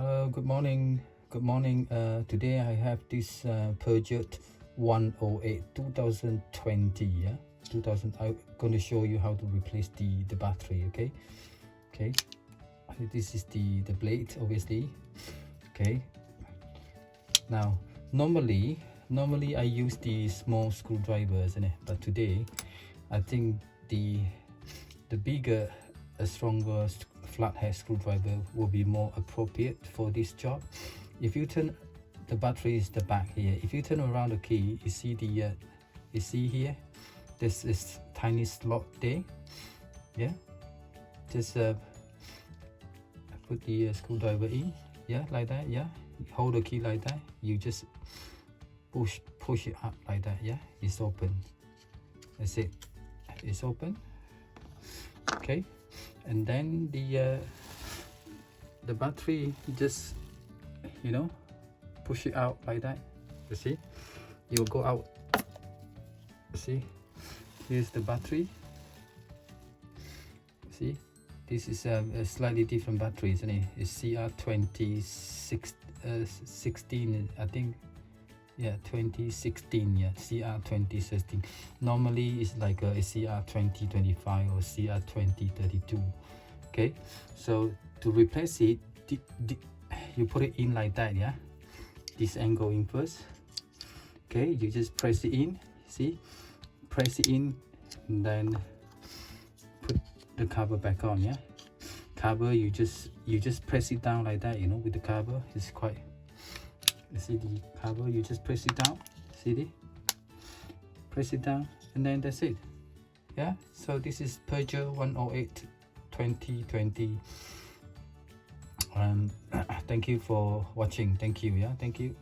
Hello, good morning. Today I have this Peugeot 108 2020. I'm going to show you how to replace the battery. Okay. This is the blade, obviously. Okay. Now, normally I use the small screwdrivers, but today I think the bigger, stronger flathead screwdriver will be more appropriate for this job. If you turn, the battery is the back here. If you turn around the key, you see here, there's this tiny slot there. Yeah, just put the screwdriver in. Yeah, like that. Yeah, hold the key like that. You just push it up like that. Yeah, it's open. That's it. It's open. Okay, and then the battery, just push it out like that. You see, you'll go out. See, here's the battery. See, this is a slightly different battery, isn't it? It's CR2016, I think. Yeah, 2016. Yeah, CR2016. Normally it's like a CR2025 or CR2032. Okay, so to replace it, you put it in like that. Yeah, this angle in first. Okay, you just press it in. See, press it in, and then put the cover back on. Yeah, cover, you just press it down like that. With the cover, it's quite. You see the cover, you just press it down. See it? Press it down, and then that's it. Yeah, so this is Peugeot 108 2020. Thank you for watching. Thank you. Yeah, thank you.